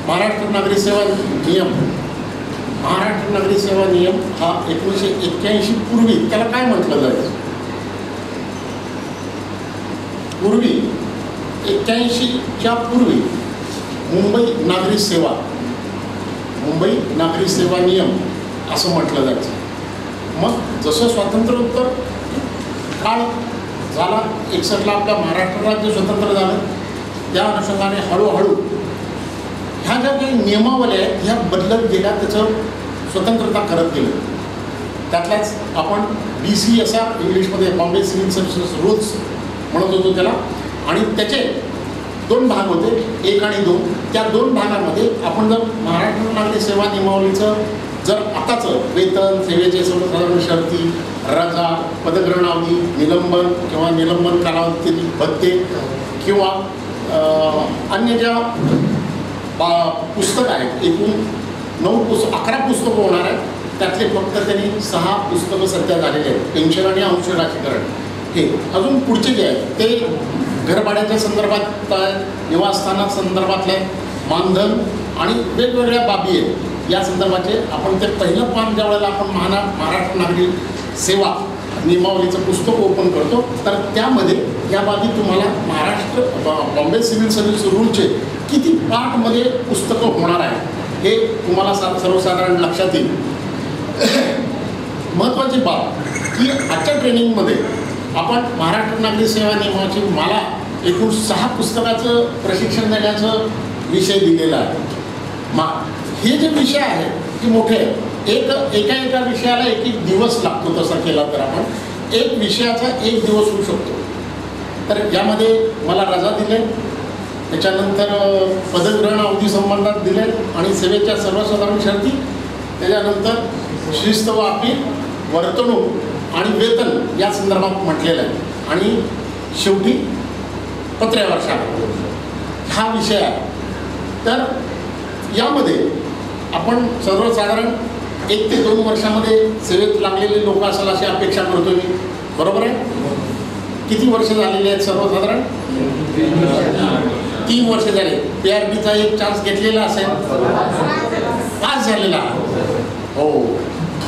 महाराष्ट्र नागरी सेवा नियम, महाराष्ट्र नागरी सेवा नियम हा 1981 पूर्वी त्याला काय म्हटलं जायचं? पूर्वी 81च्या पूर्वी मुंबई नागरी सेवा नियम असं म्हटलं जायचं. मग जसं स्वातंत्र्योत्तर काळ झाला, 61ला आपलं महाराष्ट्र राज्य स्वतंत्र झालं, त्या अनुषंगाने हळूहळू ह्या ज्या काही नियमावल्या आहेत ह्या बदलत गेल्या, त्याचं स्वतंत्रता करत गेलं. त्यातल्याच आपण BCSR इंग्लिशमध्ये बॉम्बे सिव्हिल सर्व्हिसेस रूल्स म्हणत होतो त्याला, आणि त्याचे 2 भाग होते, 1 आणि 2. त्या 2 भागामध्ये आपण जर महाराष्ट्र नागरी सेवा नियमावलीचं जर आताचं वेतन, सेवेचे सर्वसाधारण शर्ती, रजा, पदग्रहणावधी, निलंबन किंवा निलंबन कालावधीतील भत्ते किंवा अन्य ज्या पुस्तकं आहेत, एकूण 11 पुस्तकं होणार आहेत, त्यातले फक्त त्यांनी 6 पुस्तकं सध्या झालेले आहेत. पेन्शन आणि अंश राशीकरण हे अजून पुढचे जे आहेत ते घरभाड्याच्या संदर्भात, निवासस्थाना संदर्भातले मानधन आणि वेगवेगळ्या बाबी आहेत या संदर्भाचे. आपण ते पहिलं पान ज्या वेळेला आपण महाराष्ट्र नागरी सेवा नियमावलीचं पुस्तक ओपन करतो तर त्यामध्ये या बाबी तुम्हाला महाराष्ट्र बॉम्बे सिव्हिल सर्व्हिस रूलचे किती पार्टमध्ये पुस्तकं होणार आहे हे तुम्हाला सर्वसाधारण लक्षात येईल. महत्त्वाची बाब की आजच्या ट्रेनिंगमध्ये आपण महाराष्ट्र नागरी सेवा नियमाची मला एकूण 6 पुस्तकाचं प्रशिक्षण देण्याचं विषय दिलेला आहे. हे जे विषय आहेत ते मोठे आहेत. एका विषयाला एक दिवस लागतो. तसा केला तर आपण एक विषयाचा 1 दिवस होऊ शकतो. तर यामध्ये मला रजा दिले, त्याच्यानंतर पदग्रहण अवधी संबंधात दिले आणि सेवेच्या सर्वसाधारण शर्ती, त्याच्यानंतर शिस्त व अपील, वर्तणूक आणि वेतन या संदर्भात म्हटलेलं आहे, आणि शेवटी पत्र्यावर शाळा हा विषय आहे. तर यामध्ये आपण सर्वसाधारण 1 ते 2 वर्षामध्ये सेवेत लागलेले लोक असाल अशी अपेक्षा करतो मी. बरोबर आहे? किती वर्ष झालेली आहेत सर्वसाधारण? 3 वर्ष झाले. PRBचा एक चान्स घेतलेला असेल, पास झालेला आहात. हो,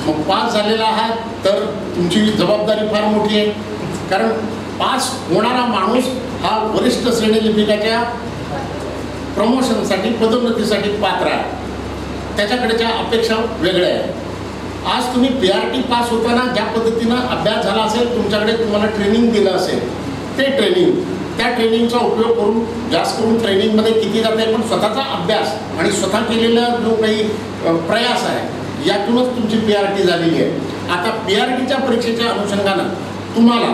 मग पास झालेला आहात तर तुमची जबाबदारी फार मोठी आहे, कारण पास होणारा माणूस हा वरिष्ठ श्रेणी लिपिकाच्या प्रमोशनसाठी, पदोन्नतीसाठी पात्र आहे. त्याच्याकडेच्या अपेक्षा वेगळ्या आहेत. आज तुम्ही PRT पास होताना ज्या पद्धतीनं अभ्यास झाला असेल, तुमच्याकडे तुम्हाला ट्रेनिंग दिलं असेल, ते त्या ट्रेनिंगचा उपयोग करून जास्त करून ट्रेनिंगमध्ये किती जाते, पण स्वतःचा अभ्यास आणि स्वतः केलेला जो काही प्रयास आहे यातूनच तुमची PRT झालेली आहे. आता PRTच्या परीक्षेच्या अनुषंगानं तुम्हाला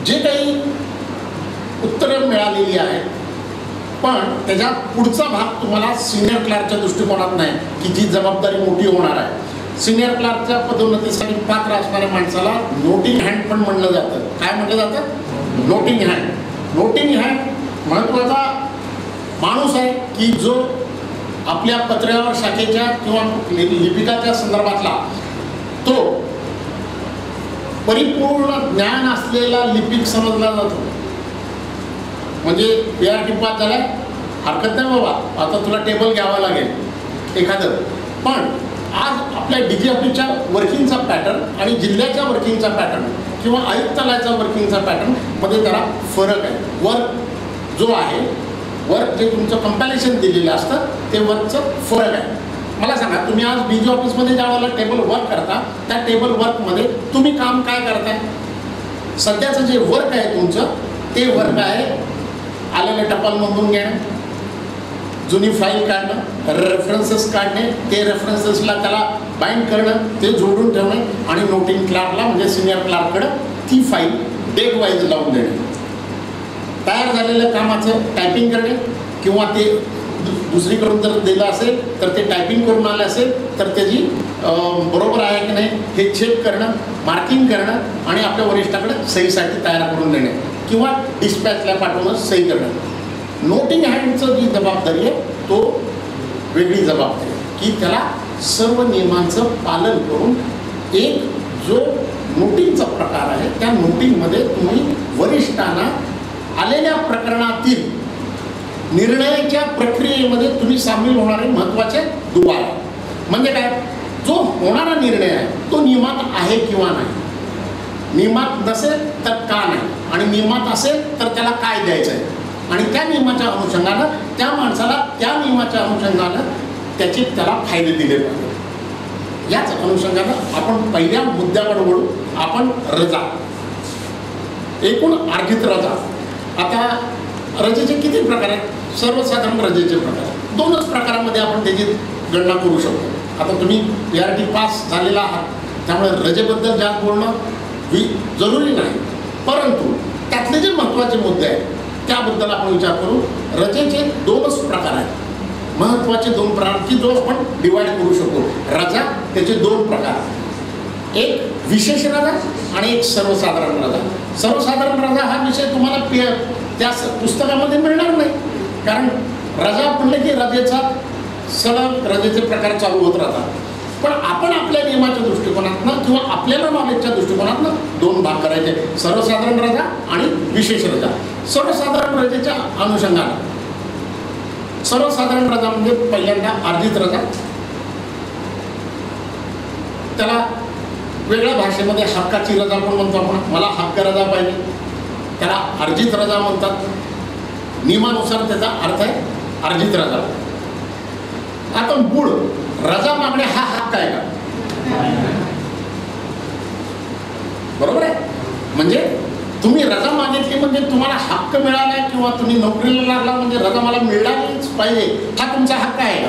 जे काही उत्तरं मिळालेली आहेत, पण त्याच्या पुढचा भाग तुम्हाला सिनियर क्लार्कच्या दृष्टिकोनात नाही की जी जबाबदारी मोठी होणार आहे. सिनियर क्लार्कच्या पदोन्नतीसाठी पात्र असणाऱ्या माणसाला नोटिंग हँड पण म्हणलं जातं. काय म्हटलं जातं? Noting hand. नोटिंग हँड महत्त्वाचा माणूस आहे की जो आपल्या पत्र्यावर शाखेच्या किंवा लिपिकाच्या संदर्भातला तो परिपूर्ण ज्ञान असलेला लिपिक समजला जातो. म्हणजे PRT पास झालाय, हरकत नाही बाबा, आता तुला टेबल घ्यावा लागेल एखादं. पण आज आपल्या DGFच्या वर्किंगचा पॅटर्न आणि जिल्ह्याच्या वर्किंगचा पॅटर्न किंवा आयुक्तालयाचा वर्किंगचा पॅटर्न मध्ये जरा फरक आहे. वर्क जो आहे, वर्क जे तुमचं कंपॅरिझन दिलेलं असतं ते वर्कचं फरक आहे. मला सांगा, तुम्ही आज BG ऑफिसमध्ये ज्या वेळेला टेबल वर्क करता, त्या टेबल वर्कमध्ये तुम्ही काम काय करताय? सध्याचं जे वर्क आहे तुमचं ते वर्क आहे आलेले टपाल नोंदवून घेणं, जुनी फाईल काढणं, रेफरन्सेस काढणे, ते रेफरन्सेसला त्याला बाइंड करणं, ते जोडून ठेवणं आणि नोटिंग क्लार्कला म्हणजे सिनियर क्लार्ककडं ती फाईल डेट वाईज लावून देणे. तयार झालेल्या कामाचं टायपिंग करणे किंवा ते दुसरीकडून जर दिलं असेल तर ते टायपिंग करून आलं असेल तर त्याची बरोबर आहे की नाही हे चेक करणं, मार्किंग करणं आणि आपल्या वरिष्ठाकडे सहीसाठी तयार करून देणे किंवा डिस्पॅचला पाठवून सही करणं. नोटिंग हँडचं जी जबाबदारी आहे तो वेगळी जबाबदारी की त्याला सर्व नियमांचं पालन करून एक जो नोटिंगचा प्रकार आहे त्या नोटिंगमध्ये तुम्ही वरिष्ठांना आलेल्या प्रकरणातील निर्णयाच्या प्रक्रियेमध्ये तुम्ही सामील होणारे महत्त्वाचे दुवा आहे. म्हणजे काय, जो होणारा निर्णय आहे तो नियमात आहे किंवा नाही, नियमात नसेल तर का नाही, आणि नियमात असेल तर त्याला काय द्यायचं आहे, आणि त्या नियमाच्या अनुषंगानं त्या माणसाला त्या नियमाच्या अनुषंगानं त्याला फायदे दिले पाहिजे. याच अनुषंगानं आपण पहिल्या मुद्द्यावर वळू. आपण रजा, एकूण अर्जित रजा. आता रजेचे किती प्रकार आहेत? सर्वसाधारण रजेचे प्रकार, दोनच प्रकारामध्ये आपण त्याची गणना करू शकतो. आता तुम्ही PRT पास झालेला आहात, त्यामुळे रजेबद्दल जास्त बोलणं जरुरी नाही, परंतु त्यातले जे महत्त्वाचे मुद्दे आहेत त्याबद्दल आपण विचार करू. रजेचे दोनच प्रकार आहेत, महत्त्वाचे दोन प्रकार की जो आपण डिवाइड करू शकतो. रजा त्याचे दोन प्रकार, एक विशेष रजा आणि एक सर्वसाधारण रजा. सर्वसाधारण रजा हा विषय तुम्हाला त्या पुस्तकामध्ये मिळणार नाही, कारण रजा म्हणलं की रजेचा सलग रजेचे प्रकार चालू होत राहतात. पण आपण आपल्या नियमाच्या दृष्टिकोनातनं किंवा आपल्याला नॉलेजच्या दृष्टिकोनातनं दोन भाग करायचे, सर्वसाधारण रजा आणि विशेष रजा. सर्वसाधारण रजेच्या अनुषंगाने सर्वसाधारण रजा म्हणजे पहिल्यांदा अर्जित रजा, त्याला वेगळ्या भाषेमध्ये हक्काची रजा पण म्हणतो आपण. मला हक्क रजा पाहिजे, त्याला अर्जित रजा म्हणतात. नियमानुसार त्याचा अर्थ आहे अर्जित रजा. आता मूळ रजा मागणे हा हक्क आहे का? बरोबर आहे. म्हणजे तुम्ही रजा मागितली म्हणजे तुम्हाला हक्क मिळाला किंवा तुम्ही नोकरीला लागला म्हणजे रजा मला मिळालीच पाहिजे हा तुमचा हक्क आहे का?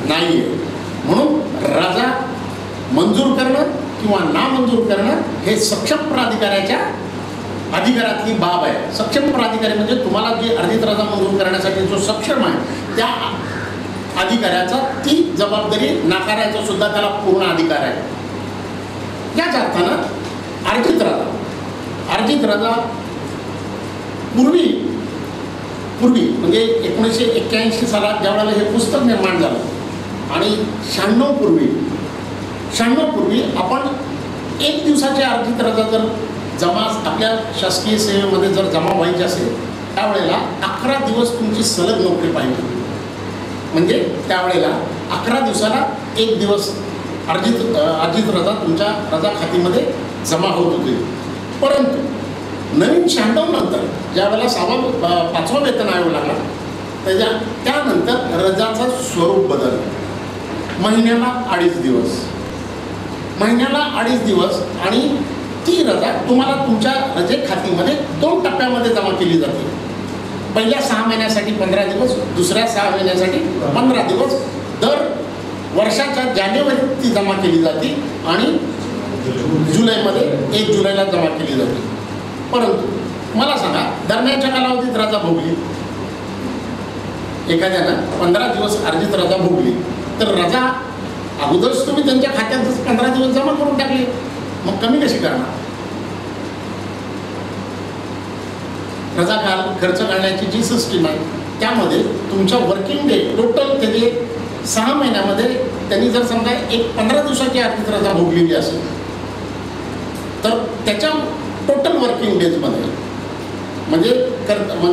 नाही आहे. म्हणून रजा मंजूर करणं किंवा नामंजूर करणं हे सक्षम प्राधिकाऱ्याच्या अधिकारातली बाब आहे. सक्षम प्राधिकारी म्हणजे तुम्हाला जी अर्जित रजा मंजूर करण्यासाठी जो सक्षम आहे त्या अधिकाऱ्याचा ती जबाबदारी नाकारायचा सुद्धा त्याला पूर्ण अधिकार आहे. याच अर्थानं अर्जित रजा पूर्वी म्हणजे 1981 सालात ज्यावेळेला हे पुस्तक निर्माण झालं आणि 96 पूर्वी आपण 1 दिवसाची अर्जित रजा जर जमा आपल्या शासकीय सेवेमध्ये जर जमा व्हायची असेल त्यावेळेला 11 दिवस तुमची सलग नोकरी पाहिजे. म्हणजे त्यावेळेला 11 दिवसाला 1 दिवस अर्जित रजा तुमच्या रजा खात्यामध्ये जमा होत होती. परंतु नवीन 96 नंतर ज्यावेळेला 5वा वेतन आयोग लागला त्यानंतर रजाचं स्वरूप बदललं. महिन्याला 2.5 दिवस आणि ती रजा तुम्हाला तुमच्या रजे खात्यामध्ये 2 टप्प्यामध्ये जमा केली जाते. पहिल्या 6 महिन्यासाठी 15 दिवस, दुसऱ्या 6 महिन्यासाठी 15 दिवस. दर वर्षाच्या जानेवारीत ती जमा केली जाते आणि जुलैमध्ये 1 जुलैला जमा केली जाते. परंतु मला सांगा, दरम्यानच्या कालावधीत रजा भोगली, एखाद्यानं 15 दिवस अर्जित रजा भोगली तर रजा अगोदरच तुम्ही त्यांच्या खात्यात 15 दिवस जमा करून टाकले, मग कमी कशी करणार? रजा खर्च करण्याची जी सिस्टीम आहे त्यामध्ये तुमच्या वर्किंग डे टोटल त्याचे 6 महिन्यामध्ये त्यांनी जर समजा 15 दिवसाची अर्जित रजा भोगलेली असेल तर त्याच्या टोटल वर्किंग डेजमध्ये म्हणजे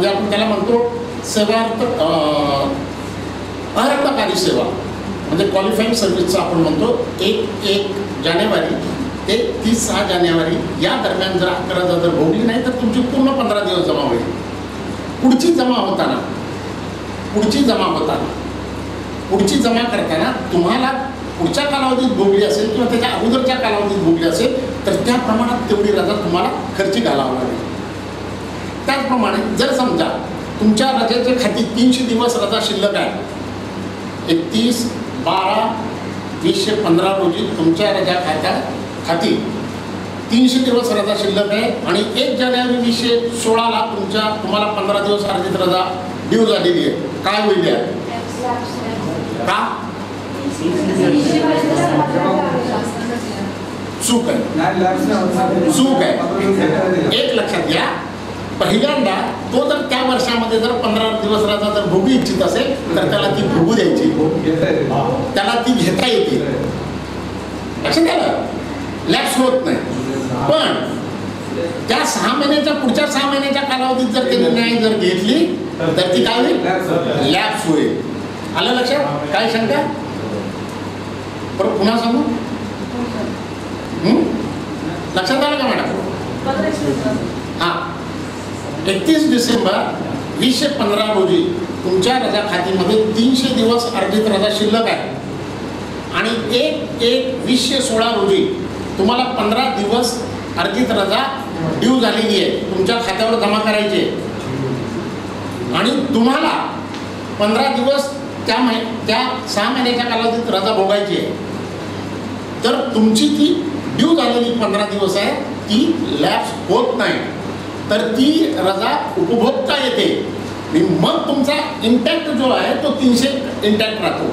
आपण त्याला म्हणतो सेवार्थ अर्हताकारी सेवा म्हणजे क्वालिफाईंग सर्व्हिसचा आपण म्हणतो 1 जानेवारी ते 30 जानेवारी या दरम्यान जर 11 जर भोगली नाही तर तुमची पूर्ण 15 दिवस जमा होईल. पुढची जमा करताना तुम्हाला पुढच्या कालावधीत भोगली असेल किंवा त्याच्या अगोदरच्या कालावधीत भोगली असेल तर त्या प्रमाणात तेवढी रजा तुम्हाला खर्ची घालावं लागेल. त्याचप्रमाणे जर समजा तुमच्या रजेच्या खाती 300 दिवस रजा शिल्लक आहे, 31/12/2015 रोजी तुमच्या रजा खाती 300 दिवस रजा शिल्लक आहे आणि 1 जानेवारी 2016ला तुम्हाला 15 दिवस अर्जित रजा ड्यू झालेली आहे. काय होईल या? का चूक आहे. एक लक्षात घ्या, पहिल्यांदा तो जर त्या वर्षामध्ये जर 15 दिवस रजा जर भोगू इच्छित असेल तर त्याला ती भोगू द्यायची, त्याला ती घेता येते. लक्षात घ्या, लॅप्स होत नाही. पण त्या 6 महिन्याच्या पुढच्या 6 महिन्याच्या कालावधीत जर त्यांनी न्याय जर घेतली तर ती काय होईल, लॅप्स होईल. आलं लक्षात? काय शंका? बरं पुन्हा सांगू, लक्षात आलं का मॅडम? हां, 31 डिसेंबर 2015 रोजी तुमच्या रजा खात्यामध्ये 300 दिवस अर्जित रजा शिल्लक आहे आणि 1/1/2016 रोजी तुम्हाला 15 दिवस अर्जित रजा ड्यू झालेली आहे, तुमच्या खात्यावर जमा करायची आहे आणि तुम्हाला 15 दिवस त्या 6 महिन्याच्या कालावधीत रजा भोगायची आहे. तर तुमची ती ड्यू झालेली 15 दिवस आहे ती लॅप्स होत नाही, तर ती रजा उपभोगता येते आणि मग तुमचा इंटॅक्ट जो आहे तो 300 इंटॅक्ट राहतो.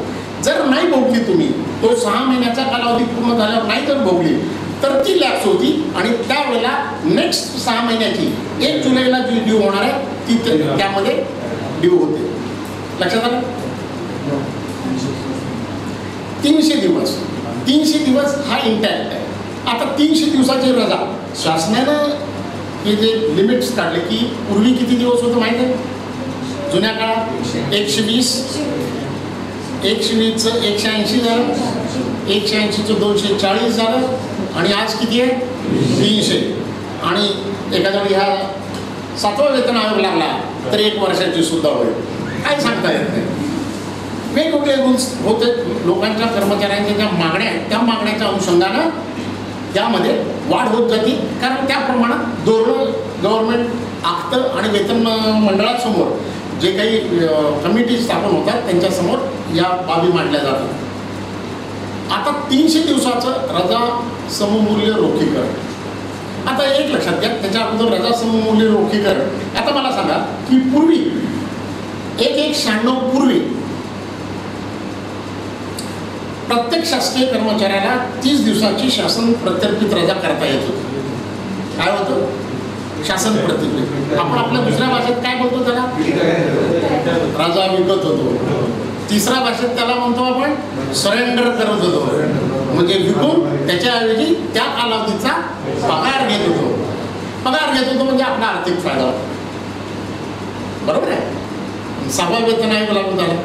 जर नाही भोगली तुम्ही, तो 6 महिन्याचा कालावधी पूर्ण झाल्यावर नाही जर भोगली तर ती लॅप्स होती आणि त्यावेळेला नेक्स्ट 6 महिन्याची 1 जुलैला जी ड्यू होणार आहे ती त्यामध्ये ड्यू होते. लक्षात आलं? 300 दिवस हा इंटॅक्ट आहे. आता 300 दिवसाची रजा शासनानं हे जे लिमिट्स काढले की पूर्वी किती दिवस होतं माहिती आहे? जुन्या काळात 120, 120चं 180 झालं, 180चं 240 झालं आणि आज किती आहे 300. आणि एखाद्या वेळी ह्या 7वा वेतन आयोग लागला तर 1 वर्षाची सुद्धा होईल, काय सांगता येत नाही. वेगवेगळे रूल्स होते, लोकांच्या कर्मचाऱ्यांच्या ज्या मागण्या आहेत त्या मागण्याच्या अनुषंगानं त्यामध्ये वाढ होत जाते, कारण त्याप्रमाणे धोरणं गव्हर्नमेंट आखतं आणि वेतन मंडळासमोर जे काही कमिटी स्थापन होतात त्यांच्यासमोर या बाबी मांडल्या जातात. आता 300 दिवसाचं रजा सममूल्य रोखीकरण. आता एक लक्षात घ्या, त्याच्या अगोदर रजा सममूल्य रोखीकरण. आता मला सांगा की पूर्वी 1/1/96 पूर्वी प्रत्येक शासकीय कर्मचाऱ्याला 30 दिवसाची शासन प्रत्यर्पित रजा करता येत होती. काय होतं? शासन प्रत्यर्पित. आपण आपल्या दुसऱ्या भाषेत काय बोलतो त्याला? रजा विकत होतो. तिसऱ्या भाषेत त्याला म्हणतो आपण सरेंडर करत होतो, म्हणजे विकून त्याच्याऐवजी त्या कालावधीचा पगार घेत होतो. पगार घेत होतो म्हणजे आपला आर्थिक फायदा होता. बरोबर आहे? 6वा वेतन आयोग लागू झाला,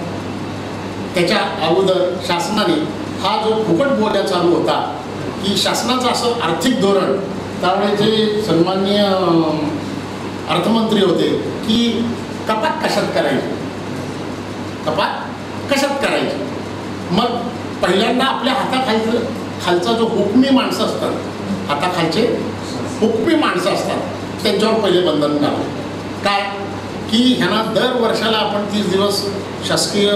त्याच्या अगोदर शासनाने हा जो फुकट बोजा चालू होता की शासनाचं असं आर्थिक धोरण, त्यामुळे जे सन्माननीय अर्थमंत्री होते की कपात कशात करायची, मग पहिल्यांदा आपल्या खालचा जो हुकमी माणसं असतात, हाताखालचे हुकमी माणसं असतात त्यांच्यावर पहिले बंधन घाललं. काय की ह्यांना दर वर्षाला आपण 30 दिवस शासकीय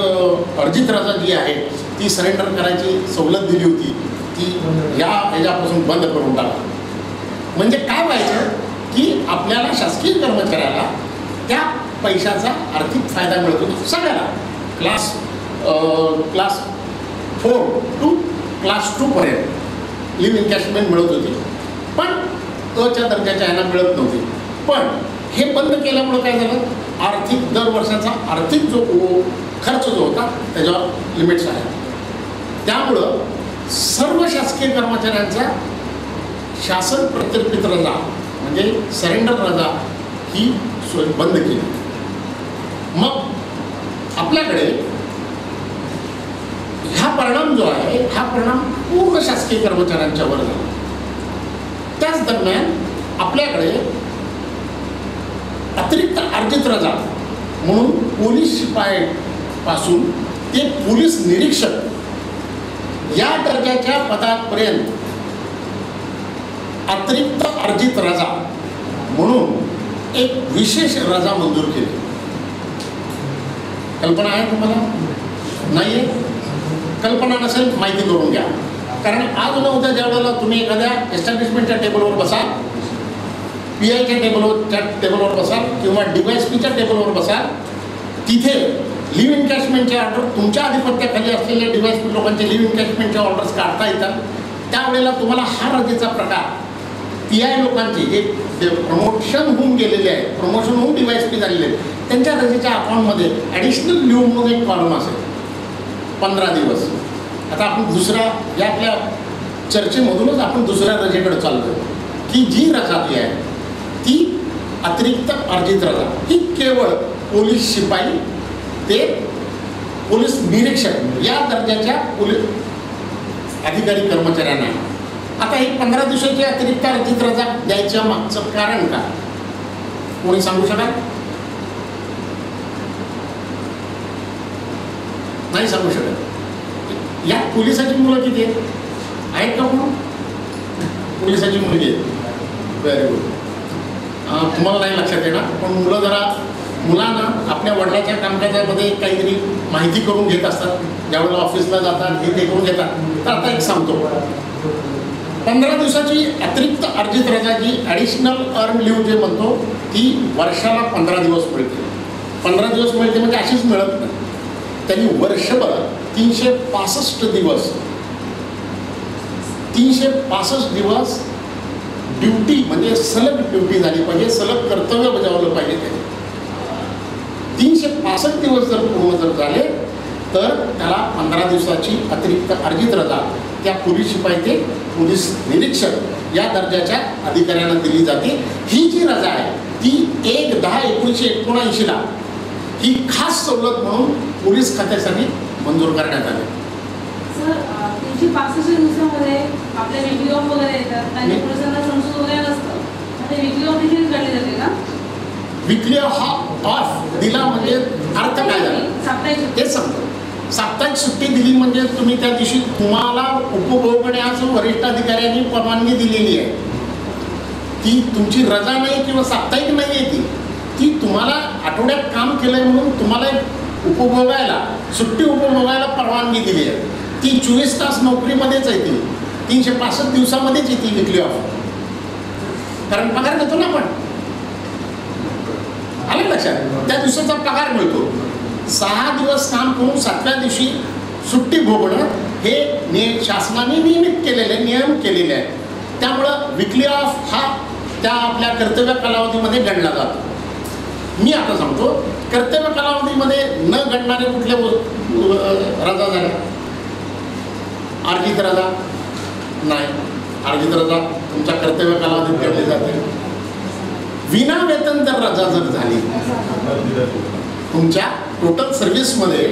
अर्जित रजा जी आहे ती सरेंडर करायची सवलत दिली होती, ती ह्याच्यापासून बंद करून टाका. म्हणजे काय व्हायचं की आपल्याला शासकीय कर्मचाऱ्याला त्या पैशाचा आर्थिक फायदा मिळत होता सगळ्याला. क्लास 4 to क्लास 2 पर्यंत लिव्ह इन्कॅशमेंट मिळत होती, पण अच्या दर्जाच्या ह्यांना मिळत नव्हती. पण हे बंद केल्यामुळं काय झालं, आर्थिक दर वर्षाचा आर्थिक जो खर्च जो होता त्याच्यावर लिमिट्स आहे. त्यामुळं सर्व शासकीय कर्मचाऱ्यांचा शासन प्रत्यर्पित रजा म्हणजे सरेंडर रजा ही सोय बंद केली. मग आपल्याकडे हा परिणाम जो आहे हा परिणाम पूर्ण शासकीय कर्मचाऱ्यांच्यावर झाला. त्याच दरम्यान आपल्याकडे अतिरिक्त अर्जित रजा म्हणून पोलीस शिपायापासून ते पोलीस निरीक्षक या दर्जाच्या पदापर्यंत अतिरिक्त अर्जित रजा म्हणून एक विशेष रजा मंजूर केली. कल्पना आहे तुम्हाला? नाही आहे? कल्पना नसेल माहिती करून घ्या, कारण आज न उद्या ज्या वेळेला तुम्ही एखाद्या एस्टॅब्लिशमेंटच्या टेबलवर बसाल, PIच्या टेबलवर बसाल किंवा DYSPच्या टेबलवर बसाल, तिथे लिव्ह इन्कॅशमेंटचे ऑर्डर तुमच्या आधिपत्याखाली असलेल्या DYSP लोकांचे लिव्ह इन्कॅशमेंटचे ऑर्डर्स काढता येतात. त्यावेळेला तुम्हाला हा रजेचा प्रकार PI लोकांचे जे प्रमोशन होऊन गेलेले आहे, प्रमोशन होऊन DYSP झालेले आहेत, त्यांच्या रजेच्या अकाउंटमध्ये ॲडिशनल लिव्ह म्हणून एक कॉलम असेल 15 दिवस. आता आपण दुसऱ्या या आपल्या चर्चेमधूनच आपण दुसऱ्या रजेकडे चाललो की जी रजा जी आहे ती अतिरिक्त अर्जित रजा ही केवळ पोलीस शिपाई ते पोलीस निरीक्षक या दर्जाच्या पोलीस अधिकारी कर्मचाऱ्यांना. आता ही 15 दिवसाची अतिरिक्त अर्जित रजा द्यायच्या मागचं कारण का कोणी सांगू शकाल? नाही सांगू शकत. या पोलिसाची मुलं किती आहेत का म्हणून? पोलिसाची मुलगी आहेत. Very good. तुम्हाला नाही लक्षात येणार पण मुलं जरा मुलांना आपल्या वडिलांच्या कामकाजामध्ये काहीतरी माहिती करून घेत असतात. ज्यावेळेला ऑफिसला जातात हे ते करून घेतात. तर आता एक सांगतो, 15 दिवसाची अतिरिक्त अर्जित रजा जी ॲडिशनल अर्न लिव्ह जे म्हणतो ती वर्षाला 15 दिवस मिळते. 15 दिवस मिळते म्हणजे अशीच मिळत नाही. त्यांनी वर्षभर 365 दिवस 365 दिवस ड्युटी म्हणजे सलग ड्युटी झाली पाहिजे, सलग कर्तव्य बजावलं पाहिजे. त्याने 365 दिवस जर पूर्ण जर झाले तर त्याला 15 दिवसाची अतिरिक्त अर्जित रजा त्या पोलीस शिपाई ते पोलीस निरीक्षक या दर्जाच्या अधिकाऱ्यांना दिली जाते. ही जी रजा आहे ती 1/10/1979 ही खास सवलत म्हणून पोलीस खात्यासाठी मंजूर करण्यात आली. सर 365 दिवसामध्ये आपल्या विकली ऑफ वगैरे येतात आणि पोलिसांना संसद वगैरे नसतं, ते विकली ऑफ देखील काढली जाते का? विकली हा ऑफ दिला म्हणजे अर्थ काय झाला ते सांगतो. साप्ताहिक सुट्टी दिली म्हणजे तुम्ही त्या दिवशी तुम्हाला उपभोगण्याचं वरिष्ठ अधिकाऱ्यांनी परवानगी दिलेली आहे. ती तुमची रजा नाही किंवा साप्ताहिक नाही आहे. ती तुम्हाला आठवड्यात काम केलंय म्हणून तुम्हाला उपभोगायला सुट्टी उपभोगायला परवानगी दिली आहे. ती 24 तास नोकरीमध्येच येते. 365 दिवसामध्येच येते विकली ऑफ. कारण पगार देतो ना आपण. आलं लक्षात? त्या दिवसाचा पगार मिळतो. 6 दिवस काम करून 7व्या दिवशी सुट्टी भोगणं हे शासनाने नियमित केलेले नियम केलेले आहे. त्यामुळं विकली ऑफ हा त्या आपल्या कर्तव्य कालावधीमध्ये गणला जातो. मी आता सांगतो कर्तव्य कालावधीमध्ये न गणणारे कुठल्या रजा झाल्या? अर्जित रजा नाही. अर्जित रजा तुमच्या कर्तव्य कालावधीत गणली जाते. विना वेतन जर रजा जर झाली तुमच्या टोटल सर्व्हिसमध्ये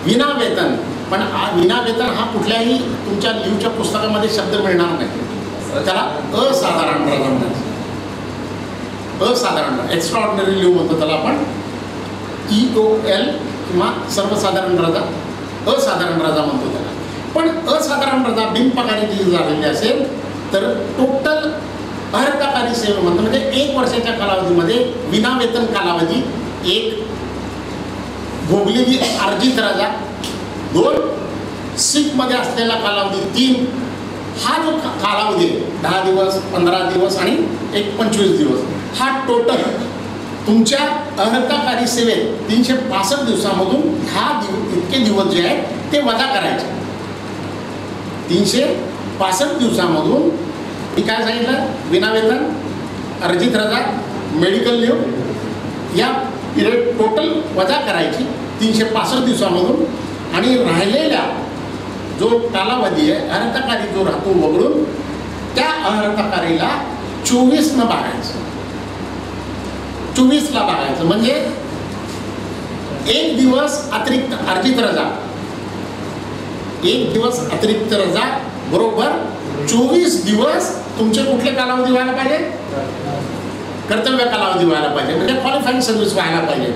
विना वेतन, पण विना वेतन हा कुठल्याही तुमच्या लिव्हच्या पुस्तकामध्ये शब्द मिळणार नाही. त्याला असाधारण रजा म्हणायचं. असाधारण एक्स्ट्राऑर्डिनरी लिव्ह म्हणतो त्याला आपण. EOL किंवा सर्वसाधारण रजा असाधारण रजा म्हणतो त्याला. पण असाधारण रजा बिनपगारी जी झालेली असेल तर टोटल अर्हताकारी सेवा म्हणतो म्हणजे 1 वर्षाच्या कालावधीमध्ये विना वेतन कालावधी 1, भोगलेली अर्जित रजा 2, सिकमध्ये असलेला कालावधी 3. हा जो कालावधी 10 दिवस 15 दिवस आणि 25 दिवस हा टोटल तुमच्या अर्हताकारी सेवेत 365 दिवसामधून इतके दिवस जे आहेत ते वजा करायचे. 365 दिवसामधून मी काय सांगितलं? विनावेतन, अर्जित रजा, मेडिकल लिव्ह या पिरियड टोटल वजा करायची 365 दिवसामधून आणि राहिलेल्या जो कालावधी आहे अर्हताकारी जो राहतो वगळून त्या अर्हताकारीला 24 भागायचं. 24 भागायचं म्हणजे 1 दिवस अतिरिक्त अर्जित रजा, 1 दिवस अतिरिक्त रजा बरोबर 24 दिवस तुमचे कुठले कालावधी व्हायला पाहिजे? कर्तव्य कालावधी व्हायला पाहिजे म्हणजे क्वालिफाईंग सर्व्हिस व्हायला पाहिजे.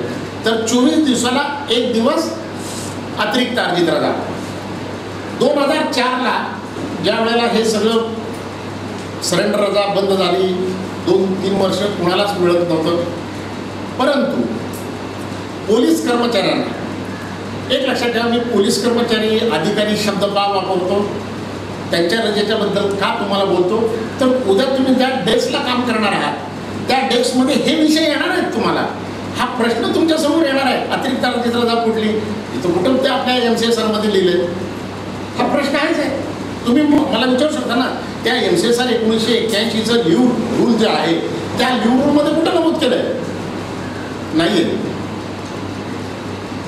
तर 24 दिवसाला 1 दिवस अतिरिक्त अर्जित रजा. 2004ला ज्या वेळेला हे सगळं सरेंडर रजा बंद झाली 2-3 वर्ष कुणालाच मिळत नव्हतं. परंतु पोलीस कर्मचाऱ्यांना एक लक्षात ठेवा, मी पोलीस कर्मचारी अधिकारी शब्द का वापरतो त्यांच्या रजेच्याबद्दल का तुम्हाला बोलतो तर उद्या तुम्ही ज्या डेस्कला काम करणार आहात त्या डेस्कमध्ये हे विषय येणार आहेत. तुम्हाला हा प्रश्न तुमच्यासमोर येणार आहे. अतिरिक्त अर्जित रजा कुठली? इथं कुठं ते आपल्या MCSR मध्ये लिहिले हा प्रश्न आहेच आहे. तुम्ही मला विचारू शकता ना त्या MCSR 1981चं लिव्ह रूल जे आहे त्या लिव्ह रूलमध्ये कुठं नमूद केलं आहे? नाही आहे.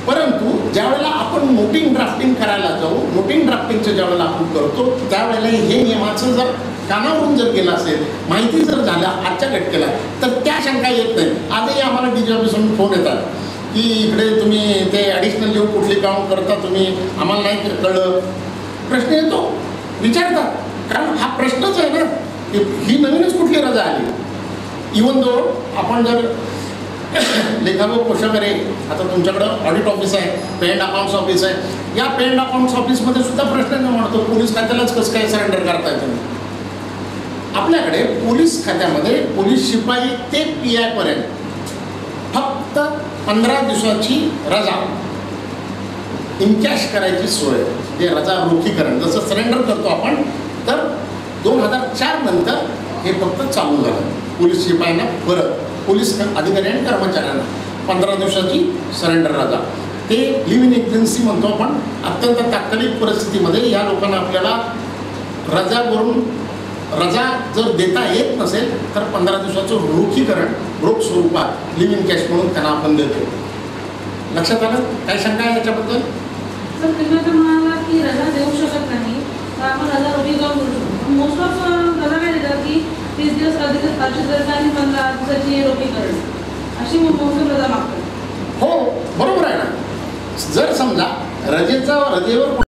परंतु ज्यावेळेला आपण नोटिंग ड्राफ्टिंग करायला जाऊ, नोटिंग ड्राफ्टिंगचं ज्यावेळेला आपण करतो त्यावेळेला हे नियमाचं जर कानावरून जर गेलं असेल, माहिती जर झाल्या आजच्या घटकेला तर त्या शंका येत नाही. आजही आम्हाला DG ऑफिसमधून फोन येतात की इकडे तुम्ही ते ॲडिशनल लिव्ह कुठली काउंट करता तुम्ही, आम्हाला नाही कळलं. प्रश्न येतो, विचारतात. कारण हा प्रश्नच आहे ना की ही नवीनच कुठली रजा आली. इवन दो आपण जर लेखा व कोशागारे, आता तुमच्याकडं ऑडिट ऑफिस आहे, पेंड अकाउंट्स ऑफिस आहे, या पेंड अकाउंट्स ऑफिसमध्ये सुद्धा प्रश्न न म्हणतो पोलीस खात्यालाच कसं काय सरेंडर करता येतं. आपल्याकडे पोलीस खात्यामध्ये पोलीस शिपाई ते PI पर्यंत फक्त 15 दिवसाची रजा इनकॅश करायची सोय, जे रजा रोखीकरण जसं सरेंडर करतो आपण, तर 2004 नंतर हे फक्त चालू झालं. पोलीस शिपायांना परत पोलीस अधिकारी आणि कर्मचाऱ्यांना 15 दिवसाची सरेंडर रजा. ते लिव्ह इन एजन्सी म्हणतो आपण. अत्यंत तात्कालिक परिस्थितीमध्ये या लोकांना आपल्याला रजा जर देता येत नसेल तर 15 दिवसाचं रोखीकरण रोख स्वरूपात लिव्ह इन कॅश म्हणून त्यांना आपण देतो. लक्षात आलं? काय शंका आहे याच्याबद्दल? सर तुम्ही तर म्हणाला की रजा देऊ शकत नाही, तर आपण रजा रोखीकरण करू शकतो. मोस्ट ऑफ रजा काय देतात की 30 दिवस अधिक आणि 15 दिवसाची रोखीकरण अशी मोस्ट ऑफ रजा मागतात. हो बरोबर आहे ना. जर समजा रजेवर